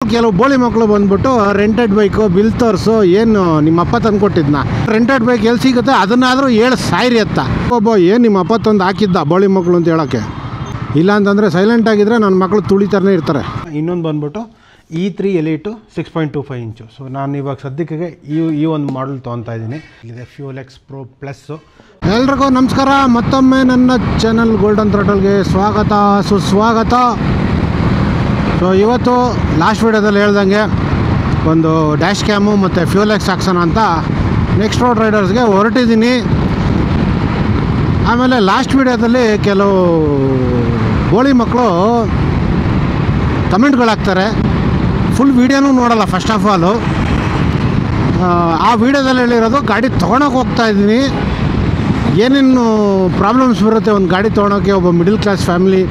ಕೆಲವು ಬೋಳಿ ಮಕ್ಕಳು ಬಂದ್ಬಿಟ್ಟು ರೆಂಟೆಡ್ ಬೈಕು ಬಿಲ್ ತೋರಿಸು ಏನು ನಿಮ್ಮ ಅಪ್ಪ ತಂದು ಕೊಟ್ಟಿದ್ನ ರೆಂಟೆಡ್ ಬೈಕ್ ಎಲ್ಲಿ ಸಿಗುತ್ತೆ ಅದನ್ನಾದರೂ ಹೇಳಿ ಸಾಯ್ರಿ ಅತ್ತ ಒಬ್ಬ ಏನು ನಿಮ್ಮ ಅಪ್ಪ ತಂದು ಹಾಕಿದ್ದ ಬೋಳಿ ಮಕ್ಕಳು ಅಂತ ಹೇಳೋಕ್ಕೆ ಇಲ್ಲ ಅಂತಂದರೆ ಸೈಲೆಂಟ್ ಆಗಿದ್ದರೆ ನನ್ನ ಮಕ್ಕಳು ತುಳಿತಾರನೇ ಇರ್ತಾರೆ. ಇನ್ನೊಂದು ಬಂದ್ಬಿಟ್ಟು E3 Elite 6.25 ಇಂಚು. ಸೊ ನಾನು ಇವಾಗ ಸದ್ಯಕ್ಕೆ ಈ ಒಂದು ಮಾಡಲ್ ತೊಗೊತಾ ಇದ್ದೀನಿ. ಇದೆ ಫ್ಯೂಲೆಕ್ಸ್ ಪ್ರೋ ಪ್ಲಸ್ಸು. ಎಲ್ರಿಗೂ ನಮಸ್ಕಾರ, ಮತ್ತೊಮ್ಮೆ ನನ್ನ ಚಾನಲ್ ಗೋಲ್ಡನ್ ಥ್ರಾಟಲ್ಗೆ ಸ್ವಾಗತ ಸುಸ್ವಾಗತ. ಸೊ ಇವತ್ತು ಲಾಸ್ಟ್ ವೀಡಿಯೋದಲ್ಲಿ ಹೇಳ್ದಂಗೆ ಒಂದು ಡ್ಯಾಶ್ ಕ್ಯಾಮು ಮತ್ತು ಫ್ಯೂಲೆಕ್ಸ್ ಹಾಕ್ಸೋಣ ಅಂತ ನೆಕ್ಸ್ಟ್ ರೋಡ್ ರೈಡರ್ಸ್ಗೆ ಹೊರಟಿದ್ದೀನಿ. ಆಮೇಲೆ ಲಾಸ್ಟ್ ವೀಡಿಯೋದಲ್ಲಿ ಕೆಲವು ಬೋಳಿ ಮಕ್ಕಳು ಕಮೆಂಟ್ಗಳಾಗ್ತಾರೆ, ಫುಲ್ ವೀಡಿಯೋನೂ ನೋಡೋಲ್ಲ. ಫಸ್ಟ್ ಆಫ್ ಆಲು ಆ ವೀಡಿಯೋದಲ್ಲಿ ಹೇಳಿರೋದು ಗಾಡಿ ತೊಗೊಳಕ್ಕೆ ಹೋಗ್ತಾಯಿದ್ದೀನಿ, ಏನೇನು ಪ್ರಾಬ್ಲಮ್ಸ್ ಬರುತ್ತೆ ಒಂದು ಗಾಡಿ ತೊಗೊಳೋಕ್ಕೆ, ಒಬ್ಬ ಮಿಡಲ್ ಕ್ಲಾಸ್ ಫ್ಯಾಮಿಲಿ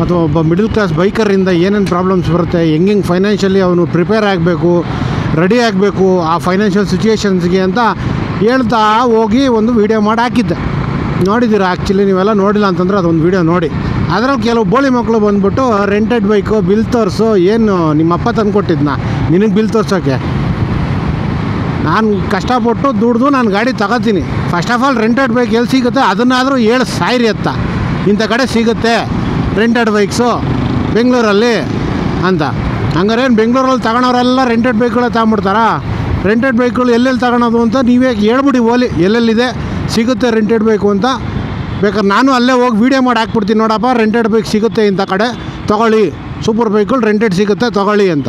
ಅಥವಾ ಒಬ್ಬ ಮಿಡಲ್ ಕ್ಲಾಸ್ ಬೈಕರಿಂದ ಏನೇನು ಪ್ರಾಬ್ಲಮ್ಸ್ ಬರುತ್ತೆ, ಹೆಂಗೆ ಫೈನಾನ್ಷಿಯಲಿ ಅವನು ಪ್ರಿಪೇರ್ ಆಗಬೇಕು, ರೆಡಿ ಆಗಬೇಕು ಆ ಫೈನಾನ್ಷಿಯಲ್ ಸಿಚುವೇಶನ್ಸ್ಗೆ ಅಂತ ಹೇಳ್ತಾ ಹೋಗಿ ಒಂದು ವೀಡಿಯೋ ಮಾಡಿ ಹಾಕಿದ್ದೆ. ನೋಡಿದ್ದೀರಾ? ಆ್ಯಕ್ಚುಲಿ ನೀವೆಲ್ಲ ನೋಡಿಲ್ಲ ಅಂತಂದರೆ ಅದೊಂದು ವೀಡಿಯೋ ನೋಡಿ. ಅದರಲ್ಲಿ ಕೆಲವು ಬೋಳಿ ಮಕ್ಕಳು ಬಂದ್ಬಿಟ್ಟು ರೆಂಟೆಡ್ ಬೈಕು ಬಿಲ್ ತೋರಿಸು, ಏನು ನಿಮ್ಮ ಅಪ್ಪ ತಂದು ಕೊಟ್ಟಿದ್ನ ನಿನಗೆ ಬಿಲ್ ತೋರ್ಸೋಕ್ಕೆ. ನಾನು ಕಷ್ಟಪಟ್ಟು ದುಡ್ದು ನಾನು ಗಾಡಿ ತಗೋತೀನಿ. First of all rented bike ಎಲ್ಲಿ ಸಿಗುತ್ತೆ ಅದನ್ನಾದರೂ ಹೇಳಿ ಸಾಯ್ರಿ ಅತ್ತ, ಇಂಥ ಕಡೆ ಸಿಗುತ್ತೆ ರೆಂಟೆಡ್ ಬೈಕ್ಸು ಬೆಂಗಳೂರಲ್ಲಿ ಅಂತ. ಹಂಗಾರೆ ಏನು ಬೆಂಗಳೂರಲ್ಲಿ ತಗೊಳೋರೆಲ್ಲ ರೆಂಟೆಡ್ ಬೈಕ್ಗಳೇ ತಗೊಂಬಿಡ್ತಾರಾ? ರೆಂಟೆಡ್ ಬೈಕ್ಗಳು ಎಲ್ಲೆಲ್ಲಿ ತಗೊಳೋದು ಅಂತ ನೀವೇ ಹೇಳ್ಬಿಡಿ, ಓಲಿ ಎಲ್ಲೆಲ್ಲಿದೆ ಸಿಗುತ್ತೆ ರೆಂಟೆಡ್ ಬೈಕು ಅಂತ. ಬೇಕಾದ್ರೆ ನಾನು ಅಲ್ಲೇ ಹೋಗಿ ವೀಡಿಯೋ ಮಾಡಿ ಹಾಕ್ಬಿಡ್ತೀನಿ, ನೋಡಪ್ಪ ರೆಂಟೆಡ್ ಬೈಕ್ ಸಿಗುತ್ತೆ ಇಂಥ ಕಡೆ ತೊಗೊಳ್ಳಿ, ಸೂಪರ್ ಬೈಕ್ಗಳು ರೆಂಟೆಡ್ ಸಿಗುತ್ತೆ ತೊಗೊಳ್ಳಿ ಅಂತ.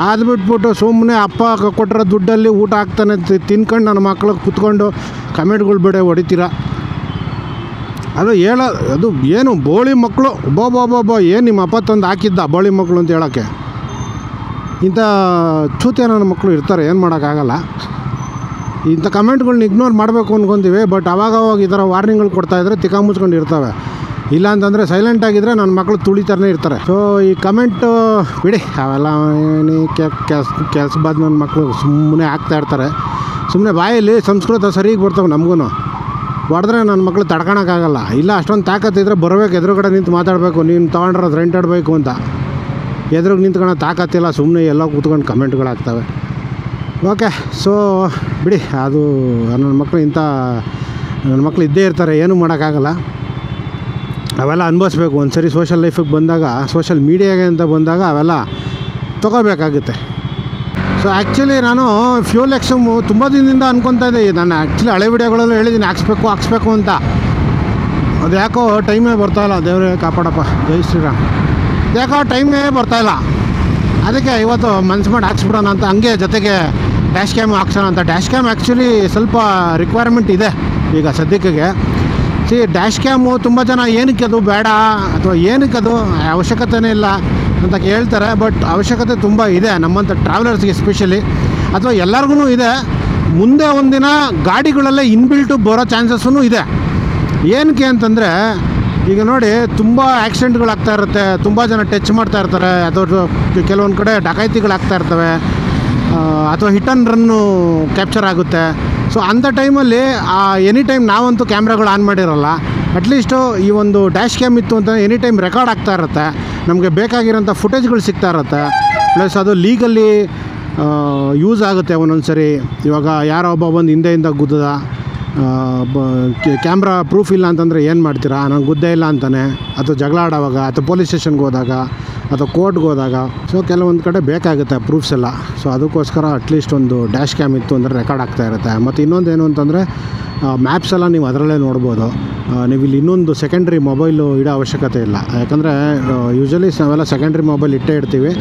ಅದು ಬಿಟ್ಬಿಟ್ಟು ಸುಮ್ಮನೆ ಅಪ್ಪ ಕೊಟ್ಟಿರೋ ದುಡ್ಡಲ್ಲಿ ಊಟ ಹಾಕ್ತಾನೆ ತಿನ್ಕೊಂಡು ನನ್ನ ಮಕ್ಳಿಗೆ ಕುತ್ಕೊಂಡು ಕಮೆಂಟ್ಗಳು ಬಿಡೆ ಹೊಡಿತೀರ. ಅದು ಅದು ಏನು ಬೋಳಿ ಮಕ್ಕಳು ಒಬ್ಬೊಬ್ಬೊಬ್ಬ ಏನು ನಿಮ್ಮ ಅಪ್ಪ ತಂದು ಹಾಕಿದ್ದ ಬೋಳಿ ಮಕ್ಕಳು ಅಂತ ಹೇಳೋಕ್ಕೆ. ಇಂಥ ಚೂತೆ ನನ್ನ ಮಕ್ಕಳು ಇರ್ತಾರೆ, ಏನು ಮಾಡೋಕ್ಕಾಗಲ್ಲ. ಇಂಥ ಕಮೆಂಟ್ಗಳನ್ನ ಇಗ್ನೋರ್ ಮಾಡಬೇಕು ಅಂದ್ಕೊತೀವಿ, ಬಟ್ ಅವಾಗ ಈ ಥರ ವಾರ್ನಿಂಗ್ಗಳು ಕೊಡ್ತಾಯಿದ್ರೆ ತಿಕ್ಕ ಮುಚ್ಕೊಂಡು ಇರ್ತವೆ. ಇಲ್ಲ ಅಂತಂದರೆ ಸೈಲೆಂಟ್ ಆಗಿದ್ದರೆ ನನ್ನ ಮಕ್ಕಳು ತುಳಿತಾರನೇ ಇರ್ತಾರೆ. ಸೊ ಈ ಕಮೆಂಟು ಬಿಡಿ, ಅವೆಲ್ಲ ಕೆಲಸಬಾದ ನನ್ನ ಮಕ್ಕಳು ಸುಮ್ಮನೆ ಆಗ್ತಾಯಿರ್ತಾರೆ. ಸುಮ್ಮನೆ ಬಾಯಲ್ಲಿ ಸಂಸ್ಕೃತ ಸರಿಗೆ ಬರ್ತವೆ, ನಮಗೂ ಹೊಡೆದ್ರೆ ನನ್ನ ಮಕ್ಕಳು ತಡ್ಕೊಳಕ್ಕಾಗಲ್ಲ. ಇಲ್ಲ ಅಷ್ಟೊಂದು ತಾಕತ್ತಿದ್ರೆ ಬರಬೇಕು, ಎದುರುಗಡೆ ನಿಂತು ಮಾತಾಡಬೇಕು, ನೀನು ತೊಗೊಂಡ್ರದು ರೆಂಟೆಡ್ ಬೇಕು ಅಂತ. ಎದುರಿಗೆ ನಿಂತ್ಕೊಳ್ಳೋ ತಾಕತ್ತಿಲ್ಲ, ಸುಮ್ಮನೆ ಎಲ್ಲ ಕೂತ್ಕೊಂಡು ಕಮೆಂಟ್ಗಳಾಗ್ತವೆ. ಓಕೆ, ಸೊ ಬಿಡಿ, ಅದು ನನ್ನ ಮಕ್ಕಳು ಇದ್ದೇ ಇರ್ತಾರೆ, ಏನೂ ಮಾಡೋಕ್ಕಾಗಲ್ಲ. ಅವೆಲ್ಲ ಅನುಭವಿಸ್ಬೇಕು. ಒಂದು ಸರಿ ಸೋಷಲ್ ಲೈಫಿಗೆ ಬಂದಾಗ, ಸೋಷಲ್ ಮೀಡಿಯಾಗೆ ಅಂತ ಬಂದಾಗ ಅವೆಲ್ಲ ತೊಗೋಬೇಕಾಗುತ್ತೆ. ಸೊ ಆ್ಯಕ್ಚುಲಿ ನಾನು ಫ್ಯೂಲೆಕ್ಸು ತುಂಬ ದಿನದಿಂದ ಅನ್ಕೊತಾ ಇದ್ದೆ. ನಾನು ಆ್ಯಕ್ಚುಲಿ ಹಳೆ ವೀಡಿಯೋಗಳಲ್ಲೂ ಹೇಳಿದ್ದೀನಿ ಹಾಕ್ಸ್ಬೇಕು ಅಂತ. ಅದು ಯಾಕೋ ಟೈಮೇ ಬರ್ತಾಯಿಲ್ಲ, ದೇವರೇ ಕಾಪಾಡಪ್ಪ, ಜೈ ಶ್ರೀರಾಮ್. ಯಾಕೋ ಟೈಮೇ ಬರ್ತಾಯಿಲ್ಲ, ಅದಕ್ಕೆ ಇವತ್ತು ಮನ್ಸು ಮಾಡಿ ಹಾಕ್ಸ್ಬಿಡೋಣ ಅಂತ. ಹಂಗೆ ಜೊತೆಗೆ ಡ್ಯಾಶ್ ಕ್ಯಾಮ್ ಹಾಕ್ಸೋಣ ಅಂತ. ಡ್ಯಾಶ್ ಕ್ಯಾಮ್ ಆ್ಯಕ್ಚುಲಿ ಸ್ವಲ್ಪ ರಿಕ್ವೈರ್ಮೆಂಟ್ ಇದೆ ಈಗ ಸದ್ಯಕ್ಕೆ. ಡ್ಯಾಶ್ ಕ್ಯಾಮು ತುಂಬ ಜನ ಏನಕ್ಕೆ ಅದು ಬೇಡ ಅಥವಾ ಏನಕ್ಕೆ ಅದು ಅವಶ್ಯಕತೆಯೇ ಇಲ್ಲ ಅಂತ ಹೇಳ್ತಾರೆ. ಬಟ್ ಅವಶ್ಯಕತೆ ತುಂಬ ಇದೆ ನಮ್ಮಂಥ ಟ್ರಾವೆಲರ್ಸ್ಗೆ ಎಸ್ಪೆಷಲಿ, ಅಥವಾ ಎಲ್ಲರಿಗೂ ಇದೆ. ಮುಂದೆ ಒಂದಿನ ಗಾಡಿಗಳಲ್ಲೇ ಇನ್ಬಿಲ್ಟು ಬರೋ ಚಾನ್ಸಸ್ಸೂ ಇದೆ. ಏನಕ್ಕೆ ಅಂತಂದರೆ ಈಗ ನೋಡಿ, ತುಂಬ ಆಕ್ಸಿಡೆಂಟ್ಗಳಾಗ್ತಾ ಇರುತ್ತೆ, ತುಂಬ ಜನ ಟಚ್ ಮಾಡ್ತಾ ಇರ್ತಾರೆ, ಅಥವಾ ಕೆಲವೊಂದು ಕಡೆ ಡಕಾಯಿತಿಗಳಾಗ್ತಾ ಇರ್ತವೆ, ಅಥವಾ ಹಿಟ್ ಆ್ಯಂಡ್ ರನ್ನು ಕ್ಯಾಪ್ಚರ್ ಆಗುತ್ತೆ. ಸೊ ಅಂಥ ಟೈಮಲ್ಲಿ ಎನಿ ಟೈಮ್ ನಾವಂತೂ ಕ್ಯಾಮ್ರಾಗಳು ಆನ್ ಮಾಡಿರೋಲ್ಲ. ಅಟ್ಲೀಸ್ಟು ಈ ಒಂದು ಡ್ಯಾಶ್ ಕ್ಯಾಮ್ ಇತ್ತು ಅಂತ ಎನಿ ಟೈಮ್ ರೆಕಾರ್ಡ್ ಆಗ್ತಾ ಇರುತ್ತೆ, ನಮಗೆ ಬೇಕಾಗಿರೋಂಥ ಫುಟೇಜ್ಗಳು ಸಿಗ್ತಾ ಇರುತ್ತೆ. ಪ್ಲಸ್ ಅದು ಲೀಗಲ್ಲಿ ಯೂಸ್ ಆಗುತ್ತೆ ಒಂದೊಂದು ಸರಿ. ಇವಾಗ ಯಾರೋ ಒಬ್ಬ ಬಂದು ಹಿಂದೆಯಿಂದ ಗುದ್ದದ, ಕ್ಯಾಮ್ರಾ ಪ್ರೂಫ್ ಇಲ್ಲ ಅಂತಂದರೆ ಏನು ಮಾಡ್ತೀರಾ? ನಾನು ಗುದ್ದೇ ಇಲ್ಲ ಅಂತಾನೆ, ಅಥವಾ ಜಗಳ ಆಡೋವಾಗ, ಅಥವಾ ಪೊಲೀಸ್ ಸ್ಟೇಷನ್ಗೆ ಹೋದಾಗ, ಅಥವಾ ಕೋರ್ಟ್ಗೆ ಹೋದಾಗ. ಸೊ ಕೆಲವೊಂದು ಕಡೆ ಬೇಕಾಗುತ್ತೆ ಪ್ರೂಫ್ಸ್ ಎಲ್ಲ. ಸೊ ಅದಕ್ಕೋಸ್ಕರ ಅಟ್ಲೀಸ್ಟ್ ಒಂದು ಡ್ಯಾಶ್ ಕ್ಯಾಮ್ ಇತ್ತು ಅಂದರೆ ರೆಕಾರ್ಡ್ ಆಗ್ತಾ ಇರುತ್ತೆ. ಮತ್ತು ಇನ್ನೊಂದು ಏನು ಅಂತಂದರೆ ಮ್ಯಾಪ್ಸ್ ಎಲ್ಲ ನೀವು ಅದರಲ್ಲೇ ನೋಡ್ಬೋದು. ನೀವು ಇಲ್ಲಿ ಇನ್ನೊಂದು ಸೆಕೆಂಡ್ರಿ ಮೊಬೈಲು ಇಡೋ ಅವಶ್ಯಕತೆ ಇಲ್ಲ. ಯಾಕಂದರೆ ಯೂಶ್ವಲಿ ನಾವೆಲ್ಲ ಸೆಕೆಂಡ್ರಿ ಮೊಬೈಲ್ ಇಟ್ಟೇ ಇರ್ತೀವಿ.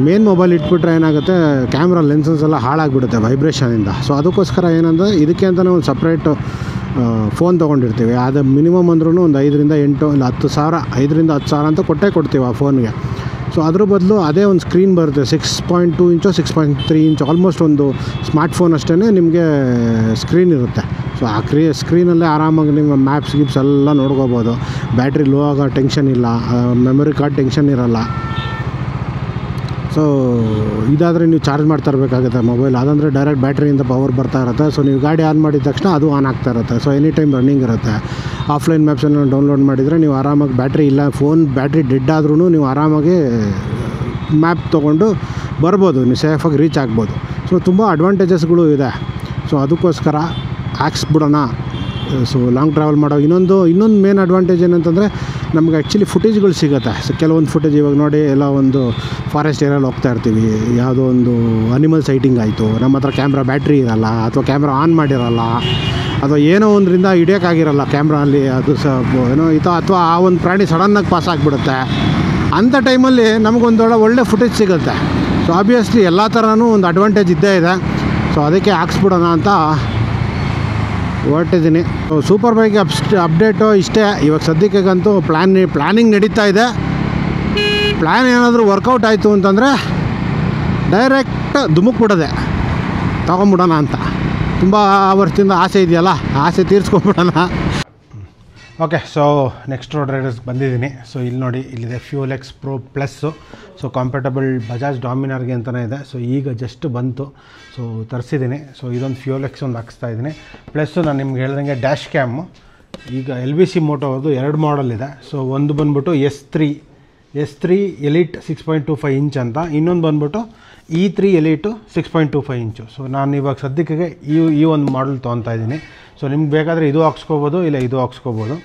ಮೇನ್ ಮೊಬೈಲ್ ಇಟ್ಬಿಟ್ರೆ ಏನಾಗುತ್ತೆ, ಕ್ಯಾಮ್ರಾ ಲೆನ್ಸಸ್ ಎಲ್ಲ ಹಾಳಾಗಿಬಿಡುತ್ತೆ ವೈಬ್ರೇಷನಿಂದ. ಸೊ ಅದಕ್ಕೋಸ್ಕರ ಏನಂದರೆ ಇದಕ್ಕೆ ಅಂತಲೇ ಒಂದು ಸಪ್ರೇಟು ಫೋನ್ ತೊಗೊಂಡಿರ್ತೀವಿ. ಅದು ಮಿನಿಮಮ್ ಅಂದ್ರೂ ಒಂದು 5ರಿಂದ 8 ಇಲ್ಲ 10 ಸಾವಿರ, 5ರಿಂದ 10 ಸಾವಿರ ಅಂತ ಕೊಡ್ತೀವಿ ಆ ಫೋನ್ಗೆ. ಸೊ ಅದ್ರ ಬದಲು ಅದೇ ಒಂದು ಸ್ಕ್ರೀನ್ ಬರುತ್ತೆ, 6.2 ಇಂಚು 6.3 ಇಂಚು, ಆಲ್ಮೋಸ್ಟ್ ಒಂದು ಸ್ಮಾರ್ಟ್ ಫೋನ್ ಅಷ್ಟೇ ನಿಮಗೆ ಸ್ಕ್ರೀನ್ ಇರುತ್ತೆ. ಸೊ ಆ ಸ್ಕ್ರೀನಲ್ಲೇ ಆರಾಮಾಗಿ ನಿಮ್ಮ ಮ್ಯಾಪ್ಸ್ ಗಿಪ್ಸ್ ಎಲ್ಲ ನೋಡ್ಕೋಬೋದು. ಬ್ಯಾಟ್ರಿ ಲೋ ಆಗೋ ಟೆನ್ಷನ್ ಇಲ್ಲ, ಮೆಮೊರಿ ಕಾರ್ಡ್ ಟೆನ್ಷನ್ ಇರೋಲ್ಲ. ಸೊ ಇದಾದರೆ ನೀವು ಚಾರ್ಜ್ ಮಾಡ್ತಾ ಇರಬೇಕಾಗುತ್ತೆ ಮೊಬೈಲ್. ಅದಂದರೆ ಡೈರೆಕ್ಟ್ ಬ್ಯಾಟ್ರಿಯಿಂದ ಪವರ್ ಬರ್ತಾ ಇರುತ್ತೆ. ಸೊ ನೀವು ಗಾಡಿ ಆನ್ ಮಾಡಿದ ತಕ್ಷಣ ಅದು ಆನ್ ಆಗ್ತಾ ಇರುತ್ತೆ. ಸೊ ಎನಿ ಟೈಮ್ ರನ್ನಿಂಗ್ ಇರುತ್ತೆ. ಆಫ್ಲೈನ್ ಮ್ಯಾಪ್ಸನ್ನು ಡೌನ್ಲೋಡ್ ಮಾಡಿದರೆ ನೀವು ಆರಾಮಾಗಿ, ಬ್ಯಾಟ್ರಿ ಇಲ್ಲ, ಫೋನ್ ಬ್ಯಾಟ್ರಿ ಡೆಡ್ ಆದ್ರೂ ನೀವು ಆರಾಮಾಗಿ ಮ್ಯಾಪ್ ತೊಗೊಂಡು ಬರ್ಬೋದು, ನೀವು ಸೇಫಾಗಿ ರೀಚ್ ಆಗ್ಬೋದು. ಸೊ ತುಂಬ ಅಡ್ವಾಂಟೇಜಸ್ಗಳು ಇದೆ. ಸೊ ಅದಕ್ಕೋಸ್ಕರ ಹಾಕ್ಸ್ಬಿಡೋಣ. ಸೊ ಲಾಂಗ್ ಟ್ರಾವೆಲ್ ಮಾಡೋ ಇನ್ನೊಂದು ಮೇನ್ ಅಡ್ವಾಂಟೇಜ್ ಏನಂತಂದರೆ ನಮ್ಗೆ ಆ್ಯಕ್ಚುಲಿ ಫುಟೇಜ್ಗಳು ಸಿಗುತ್ತೆ. ಸೊ ಕೆಲವೊಂದು ಫುಟೇಜ್ ಇವಾಗ ನೋಡಿ, ಎಲ್ಲ ಒಂದು ಫಾರೆಸ್ಟ್ ಏರಿಯಲ್ಲಿ ಹೋಗ್ತಾ ಇರ್ತೀವಿ, ಯಾವುದೋ ಒಂದು ಅನಿಮಲ್ ಸೈಟಿಂಗ್ ಆಯಿತು, ನಮ್ಮ ಹತ್ರ ಕ್ಯಾಮ್ರಾ ಬ್ಯಾಟ್ರಿ ಇರೋಲ್ಲ, ಅಥವಾ ಕ್ಯಾಮ್ರಾ ಆನ್ ಮಾಡಿರೋಲ್ಲ, ಅಥವಾ ಏನೋ ಒಂದರಿಂದ ಹಿಡಿಯೋಕ್ಕಾಗಿರಲ್ಲ ಕ್ಯಾಮ್ರಾ ಅಲ್ಲಿ, ಅದು ಏನೋ ಅಥವಾ ಆ ಒಂದು ಪ್ರಾಣಿ ಸಡನ್ನಾಗಿ ಪಾಸ್ ಆಗಿಬಿಡುತ್ತೆ. ಅಂಥ ಟೈಮಲ್ಲಿ ನಮಗೊಂದು ಒಳ್ಳೆ ಫುಟೇಜ್ ಸಿಗುತ್ತೆ. ಸೊ ಆಬ್ವಿಯಸ್ಲಿ ಎಲ್ಲ ಥರನೂ ಒಂದು ಅಡ್ವಾಂಟೇಜ್ ಇದ್ದೇ ಇದೆ. ಸೊ ಅದಕ್ಕೆ ಹಾಕ್ಸ್ಬಿಡೋಣ ಅಂತ ಹೊರಟಿದ್ದೀನಿ. ಸೂಪರ್ ಬೈಕ್ ಅಪ್ಡೇಟು ಇಷ್ಟೇ. ಇವಾಗ ಸದ್ಯಕ್ಕಂತೂ ಪ್ಲ್ಯಾನಿಂಗ್ ನಡೀತಾ ಇದೆ. ಪ್ಲ್ಯಾನ್ ಏನಾದರೂ ವರ್ಕೌಟ್ ಆಯಿತು ಅಂತಂದರೆ ಡೈರೆಕ್ಟ್ ಧುಮುಕ್ಬಿಡೋದೆ, ತೊಗೊಂಬಿಡೋಣ ಅಂತ. ತುಂಬ ವರ್ಷದಿಂದ ಆಸೆ ಇದೆಯಲ್ಲ, ಆಸೆ ತೀರಿಸ್ಕೊಂಬಿಡೋಣ. Okay, so next road riders ಬಂದಿದ್ದೀನಿ. ಸೊ ಇಲ್ಲಿ ನೋಡಿ, ಇಲ್ಲಿದೆ fuel X pro plus. So compatible Bajaj ಡಾಮಿನಾರ್ಗೆ ಅಂತಲೇ ಇದೆ. ಸೊ ಈಗ ಜಸ್ಟ್ ಬಂತು, ಸೊ ತರಿಸಿದ್ದೀನಿ. ಸೊ ಇದೊಂದು ಫ್ಯೂಲ್ ಎಕ್ಸ್ ಒಂದು ಹಾಕ್ಸ್ತಾಯಿದ್ದೀನಿ. ಪ್ಲಸ್ಸು ನಾನು ನಿಮ್ಗೆ ಹೇಳ್ದಂಗೆ ಡ್ಯಾಶ್ ಕ್ಯಾಮು ಈಗ LBC ಮೋಟೋ ಅವ್ರದ್ದು 2 ಮಾಡಲ್ ಇದೆ. ಸೊ ಒಂದು ಬಂದ್ಬಿಟ್ಟು S3 ಎಲೀಟ್ 6.25 ಇಂಚ್ ಅಂತ, ಇನ್ನೊಂದು ಬಂದ್ಬಿಟ್ಟು E3 ಎಲೀಟು 6.25 ಇಂಚು. ಸೊ ನಾನು ಇವಾಗ ಸದ್ಯಕ್ಕೆ ಈ ಒಂದು ಮಾಡಲ್ ತೊಗೊತಾ ಇದ್ದೀನಿ. ಸೊ ನಿಮ್ಗೆ ಬೇಕಾದರೆ ಇದು ಹಾಕ್ಸ್ಕೋಬೋದು, ಇಲ್ಲ ಇದು ಹಾಕ್ಸ್ಕೋಬೋದು.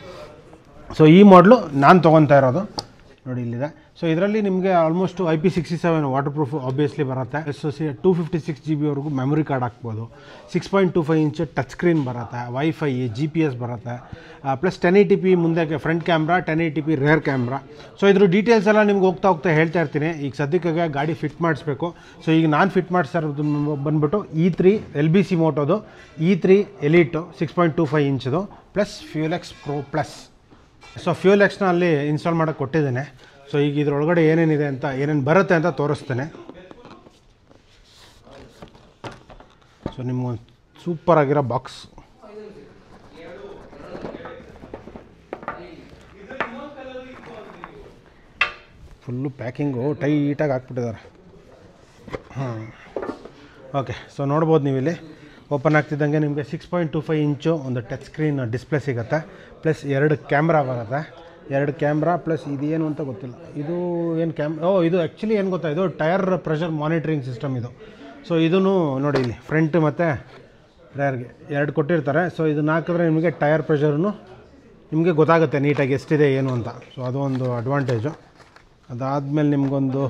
ಸೊ ಈ ಮಾಡಲು ನಾನು ತೊಗೊತಾ ಇರೋದು ನೋಡಿ ಇಲ್ಲಿದೆ. ಸೊ ಇದರಲ್ಲಿ ನಿಮಗೆ almost IP67 water proof obviously ಬರುತ್ತೆ. SoC 256 GB ವರೆಗೂ ಮೆಮೊರಿ ಕಾರ್ಡ್ ಹಾಕ್ಬೋದು. 6.25 ಇಂಚ್ ಟಚ್ ಸ್ಕ್ರೀನ್ ಬರುತ್ತೆ, ವೈಫೈ, GPS ಬರುತ್ತೆ, ಪ್ಲಸ್ 1080p ಮುಂದೆ front camera, 1080p rare camera. So ಇದ್ರ ಡೀಟೇಲ್ಸ್ ಎಲ್ಲ ನಿಮ್ಗೆ ಹೋಗ್ತಾ ಹೇಳ್ತಾ ಇರ್ತೀನಿ. ಈಗ ಸದ್ಯಕ್ಕೆ ಗಾಡಿ ಫಿಟ್ ಮಾಡಿಸ್ಬೇಕು. ಸೊ ಈಗ ನಾನು ಫಿಟ್ ಮಾಡಿಸ್ತಾ ಇರೋದು ಬಂದ್ಬಿಟ್ಟು E3 LBC ಮೋಟೋದು E3 ಎಲೀಟು 6.25 ಇಂಚದು plus fuel X pro plus. So fuel ಎಕ್ಸ್ನ ಅಲ್ಲಿ ಇನ್ಸ್ಟಾಲ್ ಮಾಡೋಕ್ಕೆ ಕೊಟ್ಟಿದ್ದೇನೆ. ಸೊ ಈಗ ಇದರೊಳಗಡೆ ಏನೇನಿದೆ ಅಂತ, ಏನೇನು ಬರುತ್ತೆ ಅಂತ ತೋರಿಸ್ತೇನೆ. ಸೊ ನಿಮ್ಗೊಂದು ಸೂಪರಾಗಿರೋ ಬಾಕ್ಸ್. ಫುಲ್ಲು ಪ್ಯಾಕಿಂಗು ಟೈಟಾಗಿ ಹಾಕ್ಬಿಟ್ಟಿದ್ದಾರೆ. ಓಕೆ, ಸೊ ನೋಡ್ಬೋದು ನೀವು ಇಲ್ಲಿ ಓಪನ್ ಆಗ್ತಿದ್ದಂಗೆ ನಿಮಗೆ 6.25 ಇಂಚು ಒಂದು ಟಚ್ ಸ್ಕ್ರೀನ್ ಡಿಸ್ಪ್ಲೇ ಸಿಗುತ್ತೆ. ಪ್ಲಸ್ 2 ಕ್ಯಾಮ್ರಾ ಬರುತ್ತೆ. 2 ಕ್ಯಾಮ್ರಾ ಪ್ಲಸ್ ಇದೇನು ಅಂತ ಗೊತ್ತಿಲ್ಲ, ಇದು ಏನು ಇದು ಆ್ಯಕ್ಚುಲಿ ಏನು ಗೊತ್ತಾ, ಇದು ಟೈರ್ ಪ್ರೆಷರ್ ಮಾನಿಟ್ರಿಂಗ್ ಸಿಸ್ಟಮ್ ಇದು. ಸೊ ಇದೂ ನೋಡಿ ಇಲ್ಲಿ ಫ್ರಂಟ್ ಮತ್ತು ರೇರ್ಗೆ 2 ಕೊಟ್ಟಿರ್ತಾರೆ. ಸೊ ಇದನ್ನ ಹಾಕಿದ್ರೆ ನಿಮಗೆ ಟೈರ್ ಪ್ರೆಷರ್ನು ನಿಮಗೆ ಗೊತ್ತಾಗುತ್ತೆ ನೀಟಾಗಿ ಎಷ್ಟಿದೆ ಏನು ಅಂತ. ಸೊ ಅದು ಒಂದು ಅಡ್ವಾಂಟೇಜು. ಅದಾದಮೇಲೆ ನಿಮಗೊಂದು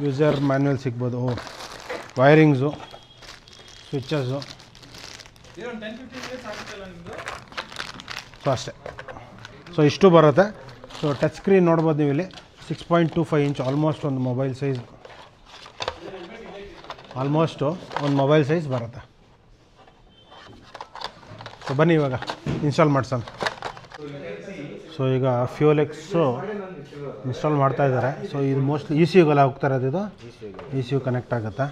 ಯೂಸರ್ ಮ್ಯಾನ್ಯಲ್ ಸಿಗ್ಬೋದು, ವೈರಿಂಗ್ಸು, ಸ್ವಿಚ್ಚಸ್ಸು. ಸೊ ಅಷ್ಟೇ. ಸೊ ಇಷ್ಟು ಬರುತ್ತೆ. ಸೊ ಟಚ್ ಸ್ಕ್ರೀನ್ ನೋಡ್ಬೋದು ನೀವು ಇಲ್ಲಿ 6.25 ಇಂಚ್, ಆಲ್ಮೋಸ್ಟ್ ಒಂದು ಮೊಬೈಲ್ ಸೈಜ್ ಬರುತ್ತೆ. ಸೊ ಬನ್ನಿ ಇವಾಗ ಇನ್ಸ್ಟಾಲ್ ಮಾಡ್ಸೋಣ. ಸೊ ಈಗ ಫ್ಯೂಲ್ ಎಕ್ಸು ಇನ್ಸ್ಟಾಲ್ ಮಾಡ್ತಾಯಿದ್ದಾರೆ. ಸೊ ಇದು ಮೋಸ್ಟ್ಲಿ ECUಗೆಲ್ಲ ಹೋಗ್ತಾ ಇರೋದು, ಇದು ECU ಕನೆಕ್ಟ್ ಆಗುತ್ತೆ.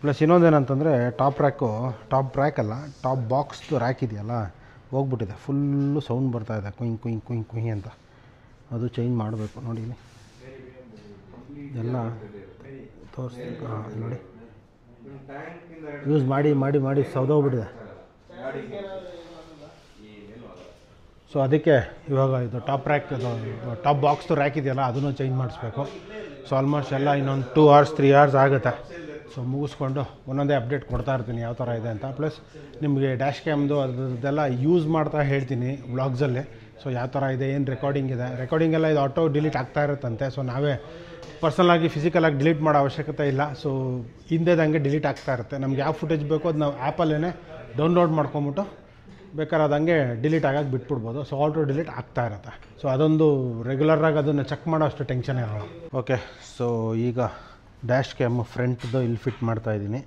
ಪ್ಲಸ್ ಇನ್ನೊಂದೇನಂತಂದರೆ ಟಾಪ್ ಬಾಕ್ಸ್ದು ರ್ಯಾಕ್ ಇದೆಯಲ್ಲ, ಹೋಗ್ಬಿಟ್ಟಿದೆ. ಫುಲ್ಲು ಸೌಂಡ್ ಬರ್ತಾಯಿದೆ, ಕುಯ್ ಅಂತ. ಅದು ಚೇಂಜ್ ಮಾಡಬೇಕು. ನೋಡಿ ಇಲ್ಲಿ ಎಲ್ಲ ತೋರಿಸ್ತೀನಿ. ನೋಡಿ ಯೂಸ್ ಮಾಡಿ ಸೌದೋಗ್ಬಿಟ್ಟಿದೆ. ಸೊ ಅದಕ್ಕೆ ಇವಾಗ ಇದು ಟಾಪ್ ಬಾಕ್ಸ್ದು ರ್ಯಾಕ್ ಇದೆಯಲ್ಲ, ಅದನ್ನು ಚೇಂಜ್ ಮಾಡಿಸ್ಬೇಕು. ಸೊ ಆಲ್ಮೋಸ್ಟ್ ಎಲ್ಲ ಇನ್ನೊಂದು 2 hours 3 hours ಆಗುತ್ತೆ. ಸೊ ಮುಗಿಸ್ಕೊಂಡು ಒಂದೊಂದೇ ಅಪ್ಡೇಟ್ ಕೊಡ್ತಾ ಇರ್ತೀನಿ ಯಾವ ಥರ ಇದೆ ಅಂತ. ಪ್ಲಸ್ ನಿಮಗೆ ಡ್ಯಾಶ್ ಕ್ಯಾಮ್ದು ಅದೆಲ್ಲ ಯೂಸ್ ಮಾಡ್ತಾ ಹೇಳ್ತೀನಿ ವ್ಲಾಗ್ಸಲ್ಲಿ. ಸೊ ಯಾವ ಥರ ಇದೆ, ಏನು ರೆಕಾರ್ಡಿಂಗ್ ಎಲ್ಲ ಇದು ಆಟೋ ಡಿಲೀಟ್ ಆಗ್ತಾ ಇರುತ್ತಂತೆ. ಸೊ ನಾವೇ ಪರ್ಸನಲಾಗಿ ಫಿಸಿಕಲಾಗಿ ಡಿಲೀಟ್ ಮಾಡೋ ಅವಶ್ಯಕತೆ ಇಲ್ಲ. ಸೊ ಹಿಂದೆದಂಗೆ ಡಿಲೀಟ್ ಆಗ್ತಾ ಇರುತ್ತೆ. ನಮ್ಗೆ ಯಾವ ಫುಟೇಜ್ ಬೇಕೋ ಅದು ನಾವು ಆ್ಯಪಲ್ಲೇ ಡೌನ್ಲೋಡ್ ಮಾಡ್ಕೊಂಬಿಟ್ಟು ಬೇಕಾದ್ರೆ ಅದು ಹಂಗೆ ಡಿಲೀಟ್ ಆಗೋಕ್ಕೆ ಬಿಟ್ಬಿಡ್ಬೋದು. ಸೊ ಆಲ್ಟೋ ಡಿಲೀಟ್ ಆಗ್ತಾ ಇರುತ್ತೆ. ಸೊ ಅದೊಂದು ರೆಗ್ಯುಲರಾಗಿ ಅದನ್ನು ಚೆಕ್ ಮಾಡೋ ಅಷ್ಟು ಟೆನ್ಷನ್ ಇರೋಲ್ಲ. ಓಕೆ, ಸೊ ಈಗ ಡ್ಯಾಶ್ ಕ್ಯಾಮ್ ಫ್ರಂಟ್ದು ಇಲ್ಲಿ ಫಿಟ್ ಮಾಡ್ತಾಯಿದ್ದೀನಿ.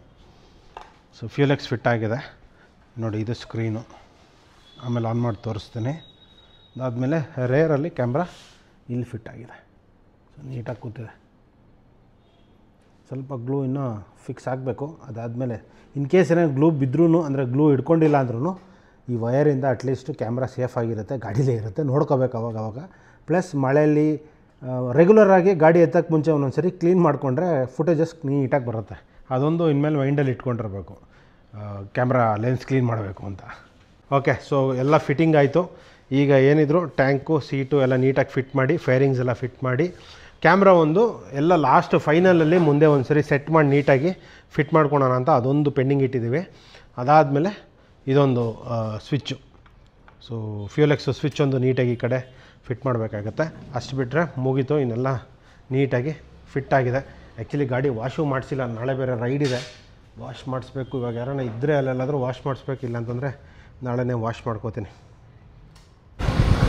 ಸೊ ಫ್ಯೂಲ್ ಎಕ್ಸ್ ಫಿಟ್ ಆಗಿದೆ ನೋಡಿ, ಇದು ಸ್ಕ್ರೀನು. ಆಮೇಲೆ ಆನ್ ಮಾಡಿ ತೋರಿಸ್ತೀನಿ. ಅದಾದಮೇಲೆ ರೇರಲ್ಲಿ ಕ್ಯಾಮ್ರಾ ಇಲ್ಲಿ ಫಿಟ್ ಆಗಿದೆ. ಸೊ ನೀಟಾಗಿ ಕೂತಿದೆ. ಸ್ವಲ್ಪ ಗ್ಲೂ ಇನ್ನೂ ಫಿಕ್ಸ್ ಆಗಬೇಕು. ಅದಾದಮೇಲೆ ಇನ್ ಕೇಸ್ ಏನಾದ್ರು ಗ್ಲೂ ಬಿದ್ದರೂ, ಅಂದರೆ ಗ್ಲೂ ಹಿಡ್ಕೊಂಡಿಲ್ಲ ಅಂದ್ರೂ ಈ ವಯರಿಂದ ಅಟ್ಲೀಸ್ಟು ಕ್ಯಾಮ್ರಾ ಸೇಫ್ ಆಗಿರುತ್ತೆ, ಗಾಡೀಲೇ ಇರುತ್ತೆ. ನೋಡ್ಕೋಬೇಕು ಅವಾಗ. ಪ್ಲಸ್ ಮಳೆಯಲ್ಲಿ ರೆಗ್ಯುಲರಾಗಿ ಗಾಡಿ ಎತ್ತಕ್ಕೆ ಮುಂಚೆ ಒಂದೊಂದು ಸರಿ ಕ್ಲೀನ್ ಮಾಡಿಕೊಂಡ್ರೆ ಫುಟೇಜಸ್ ನೀಟಾಗಿ ಬರುತ್ತೆ. ಅದೊಂದು ಇನ್ಮೇಲೆ ಮೈಂಡಲ್ಲಿ ಇಟ್ಕೊಂಡಿರಬೇಕು, ಕ್ಯಾಮ್ರಾ ಲೆನ್ಸ್ ಕ್ಲೀನ್ ಮಾಡಬೇಕು ಅಂತ. ಓಕೆ, ಸೊ ಎಲ್ಲ ಫಿಟ್ಟಿಂಗ್ ಆಯಿತು. ಈಗ ಏನಿದ್ರು ಟ್ಯಾಂಕು, ಸೀಟು ಎಲ್ಲ ನೀಟಾಗಿ ಫಿಟ್ ಮಾಡಿ, ಫೈರಿಂಗ್ಸ್ ಎಲ್ಲ ಫಿಟ್ ಮಾಡಿ, ಕ್ಯಾಮ್ರಾ ಒಂದು ಎಲ್ಲ ಲಾಸ್ಟ್ ಫೈನಲಲ್ಲಿ ಮುಂದೆ ಒಂದು ಸರಿ ಸೆಟ್ ಮಾಡಿ ನೀಟಾಗಿ ಫಿಟ್ ಮಾಡ್ಕೊಳೋಣ ಅಂತ ಅದೊಂದು ಪೆಂಡಿಂಗ್ ಇಟ್ಟಿದ್ದೀವಿ. ಅದಾದಮೇಲೆ ಇದೊಂದು switch, so fuel X switch ಒಂದು ನೀಟಾಗಿ ಈ ಕಡೆ ಫಿಟ್ ಮಾಡಬೇಕಾಗತ್ತೆ. ಅಷ್ಟು ಬಿಟ್ಟರೆ ಮುಗೀತು, ಇನ್ನೆಲ್ಲ ನೀಟಾಗಿ ಫಿಟ್ ಆಗಿದೆ. ಆ್ಯಕ್ಚುಲಿ ಗಾಡಿ ವಾಶು ಮಾಡಿಸಿಲ್ಲ, ನಾಳೆ ಬೇರೆ ರೈಡ್ ಇದೆ, ವಾಶ್ ಮಾಡಿಸ್ಬೇಕು. ಇವಾಗ ಯಾರನ್ನ ಇದ್ದರೆ ಅಲ್ಲೆಲ್ಲಾದರೂ ವಾಶ್ ಮಾಡಿಸ್ಬೇಕು, ಇಲ್ಲ ಅಂತಂದರೆ ನಾಳೆನೇ ವಾಶ್ ಮಾಡ್ಕೋತೀನಿ.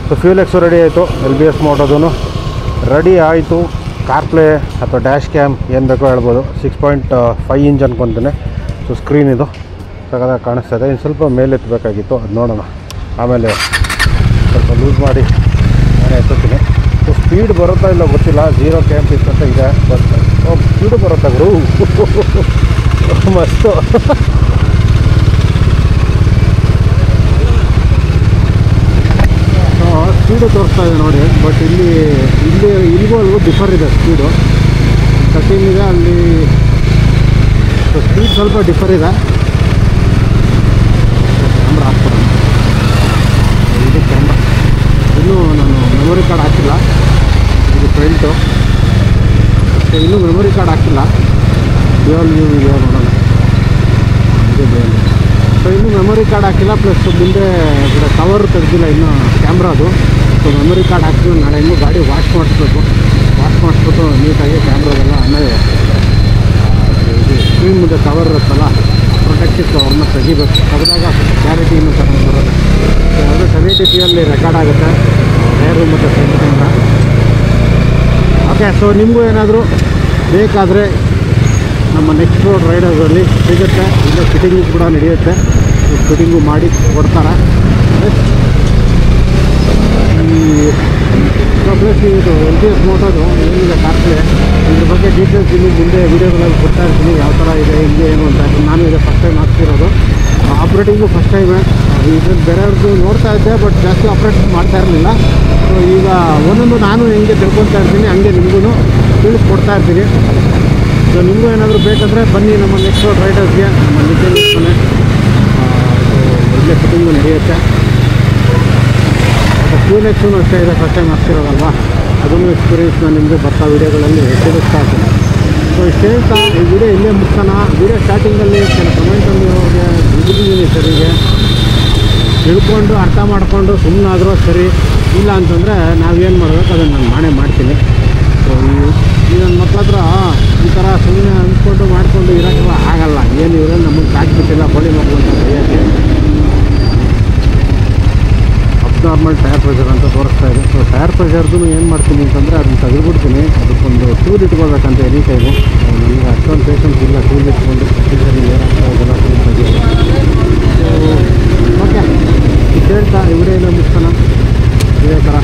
ಸೊ ಫ್ಯೂಲ್ ಎಕ್ಸು ರೆಡಿ ಆಯಿತು, LBS ಮೋಟೋದು ರೆಡಿ ಆಯಿತು. ಕಾರ್ಪ್ಲೇ ಅಥವಾ ಡ್ಯಾಶ್ ಕ್ಯಾಮ್ ಏನು ಬೇಕೋ ಹೇಳ್ಬೋದು. 6.5 ಇಂಚ್ ಅನ್ಕೊತೀನಿ. ಸೊ ಸ್ಕ್ರೀನ್ ಇದು ಸಗದಾಗಿ ಕಾಣಿಸ್ತಾ ಇದೆ. ಇನ್ನು ಸ್ವಲ್ಪ ಮೇಲೆ ಎತ್ತಬೇಕಾಗಿತ್ತು, ಅದು ನೋಡೋಣ, ಆಮೇಲೆ ಸ್ವಲ್ಪ ಲೂಸ್ ಮಾಡಿ ನಾನೇ ಎತ್ತುತ್ತೀನಿ. ಸೊ ಸ್ಪೀಡ್ ಬರುತ್ತಾ ಇಲ್ಲ ಗೊತ್ತಿಲ್ಲ, 0 km ಅಂತ ಇದೆ, ಬಟ್ ಸ್ಪೀಡು ಬರುತ್ತಾ ಗುರು ಮಸ್ತು. ಸ್ಪೀಡು ತೋರಿಸ್ತಾ ಇದೆ ನೋಡಿ, ಬಟ್ ಇಲ್ಲಿಗೂ ಅಲ್ಲಿಗೂ ಡಿಫರ್ ಇದೆ ಸ್ಪೀಡು. 13 ಇದೆ ಅಲ್ಲಿ, ಸ್ಪೀಡ್ ಸ್ವಲ್ಪ ಡಿಫರ್ ಇದೆ. ಕ್ಯಾಮ್ರಾ ಹಾಕ್ತಾರೆ, ಇದು ಕ್ಯಾಮ್ರಾ ಇನ್ನೂ ನಾನು ಮೆಮೊರಿ ಕಾರ್ಡ್ ಹಾಕಿಲ್ಲ. ಇದು ಫ್ರಂಟು, ಇನ್ನೂ ಮೆಮೊರಿ ಕಾರ್ಡ್ ಹಾಕಿಲ್ಲ. ಡ್ಯುಯಲ್ ವ್ಯೂ ಇದೆ ನೋಡೋಣ, ಇದು ಡ್ಯುಯಲ್. ಸೊ ಇನ್ನೂ ಮೆಮೊರಿ ಕಾರ್ಡ್ ಹಾಕಿಲ್ಲ, ಪ್ಲಸ್ ಮುಂದೆ ಕವರ್ ತೆಗೆದಿಲ್ಲ ಇನ್ನೂ ಕ್ಯಾಮ್ರಾದು. ಸೊ ಮೆಮೊರಿ ಕಾರ್ಡ್ ಹಾಕಿದ್ರು ನಾಳೆ ಇನ್ನೂ ಗಾಡಿ ವಾಶ್ ಮಾಡಿಸ್ಬೇಕು. ವಾಶ್ ಮಾಡಿಸ್ಬಿಟ್ಟು ನೀಟಾಗಿ ಕ್ಯಾಮ್ರಾದೆಲ್ಲ ಆಮೇಲೆ ಇದು ಸ್ಕ್ರೀನ್ ಮುಂದೆ ಕವರ್ ಇರುತ್ತಲ್ಲ, ಪ್ರೊಟೆಕ್ಟಿವ್ ಕವರ್ನ ತೆಗಿಬೇಕು. ತೆಗೆದಾಗ ಕ್ಲಾರಿಟಿ ಇನ್ನೂ ಚೆನ್ನಾಗಿ ಬರೋದು. ಅದು 1080pಯಲ್ಲಿ ರೆಕಾರ್ಡ್ ಆಗುತ್ತೆ, ರೇರು ಮತ್ತು ಫ್ರಂಟ್ ಕ್ಯಾಮ್ರಾ. ಓಕೆ, ಸೊ ನಿಮಗೂ ಏನಾದರೂ ಬೇಕಾದರೆ ನಮ್ಮ ನೆಕ್ಸ್ಟ್ ರೋಡ್ ರೈಡರ್ಸಲ್ಲಿ ಸಿಗುತ್ತೆ. ಇಲ್ಲ ಫಿಟ್ಟಿಂಗು ಕೂಡ ನಡೆಯುತ್ತೆ, ಫಿಟ್ಟಿಂಗು ಮಾಡಿ ಕೊಡ್ತಾರೆ. ಪ್ಲಸ್ ಇದು LBS ಮೋಟೋದು ಏನಿದೆ ಕಾರ್ಪ್ಲೇ, ಇದ್ರ ಬಗ್ಗೆ ಡೀಟೇಲ್ಸ್ ಇನ್ನು ಮುಂದೆ ವೀಡಿಯೋಗಳಲ್ಲಿ ಕೊಡ್ತಾ ಇರ್ತೀನಿ, ಯಾವ ಥರ ಇದೆ ಹಿಂಗೆ ಏನು ಅಂತ. ನಾನು ಇದೆ ಫಸ್ಟ್ ಟೈಮ್ ಹಾಕ್ತಿರೋದು, ಆಪ್ರೇಟಿಂಗು ಫಸ್ಟ್ ಟೈಮೇ. ಇದ್ರಲ್ಲಿ ಬೇರೆಯವ್ರದ್ದು ನೋಡ್ತಾ ಇದ್ದೆ, ಬಟ್ ಜಾಸ್ತಿ ಆಪ್ರೇಟ್ ಮಾಡ್ತಾ ಇರಲಿಲ್ಲ. ಸೊ ಈಗ ಒಂದೊಂದು ನಾನು ಹೆಂಗೆ ತಿಳ್ಕೊತಾ ಇರ್ತೀನಿ, ಹಂಗೆ ನಿಮಗೂ ತಿಳಿಸ್ಕೊಡ್ತಾ ಇರ್ತೀನಿ. ಸೊ ನಿಮಗೂ ಏನಾದರೂ ಬೇಕಂದರೆ ಬನ್ನಿ ನಮ್ಮ ನೆಕ್ಸ್ಟ್ ರೋಡ್ ರೈಡರ್ಸ್ಗೆ, ನಮ್ಮ ನಿತಿನ್ ಮನೆ ಒಳ್ಳೆ ಫಿಟ್ಟಿಂಗು ನಡೆಯುತ್ತೆ. ಫ್ಯೂಲ್ ಎಕ್ಸೂ ಅಷ್ಟೇ ಇದೆ, ಫಸ್ಟ್ ಟೈಮ್ ಹಾಕ್ತಿರೋದಲ್ವಾ, ಅದನ್ನು ಎಕ್ಸ್ಪೀರಿಯನ್ಸ್ ನಾನು ನಿಮಗೆ ಬರ್ತಾ ವೀಡಿಯೋಗಳಲ್ಲಿ ತಿಳಿಸ್ತಾ ಇರ್ತೀನಿ. ಸೊ ಇಷ್ಟು ಹೇಳ್ತಾ ಈ ವಿಡಿಯೋ ಇಲ್ಲೇ ಮುಗಿಸೋಣ. ವಿಡಿಯೋ ಸ್ಟಾರ್ಟಿಂಗಲ್ಲಿ ಕೆಲ ಕಮೆಂಟಲ್ಲಿ ಅವ್ರಿಗೆ ಬಿಟ್ಟಿದ್ದೀನಿ ಸರಿಗೆ, ತಿಳ್ಕೊಂಡು ಅರ್ಥ ಮಾಡಿಕೊಂಡು ಸುಮ್ಮನಾದರೂ ಸರಿ, ಇಲ್ಲ ಅಂತಂದರೆ ನಾವೇನು ಮಾಡಬೇಕು ಅದನ್ನು ನಾನು ಮಾಡೇ ಮಾಡ್ತೀನಿ. ಸೊ ಈ ನನ್ನ ಮಕ್ಳ ಹತ್ರ ಈ ಥರ ಸುಮ್ಮನೆ ಅಂದ್ಕೊಂಡು ಮಾಡಿಕೊಂಡು ಇರೋಕ್ಕೆಲ್ಲ ಆಗಲ್ಲ. ಏನು ಇವ್ರೇನು ನಮಗೆ ಕಾಟ್ಬಿಟ್ಟಿಲ್ಲ ಬಳಿ ಮಕ್ಕಳು ಅಂತ ಕೈಯಾಗೆ. ಅಬ್ನಾರ್ಮಲ್ ಟೈರ್ ಪ್ರೆಷರ್ ಅಂತ ತೋರಿಸ್ತಾ ಇದೆ. ಸೊ ಟೈರ್ ಪ್ರೆಷರ್ದು ಏನು ಮಾಡ್ತೀನಿ ಅಂತಂದರೆ ಅದನ್ನು ತೆಗೆದುಬಿಡ್ತೀನಿ. ಅದಕ್ಕೊಂದು ಟೂಲ್ ಇಟ್ಕೊಳ್ಬೇಕಂತ ಎನಿ ಟೈಮು. ನನಗೆ ಅಷ್ಟೊಂದು ಪೇಷನ್ಸ್ ಇಲ್ಲ ಟೂಲ್ ಇಟ್ಕೊಂಡು ಏನಾಗ್ತಾ ಇದೆಲ್ಲ ಟೂಲ್ ತೆಗೆಯೋದು. ಸೊ ಓಕೆ, ಇಷ್ಟು ಹೇಳ್ತಾ ಈ ವಿಡಿಯೋನ ಮುಗಿಸೋಣ. ಇದೇ ಥರ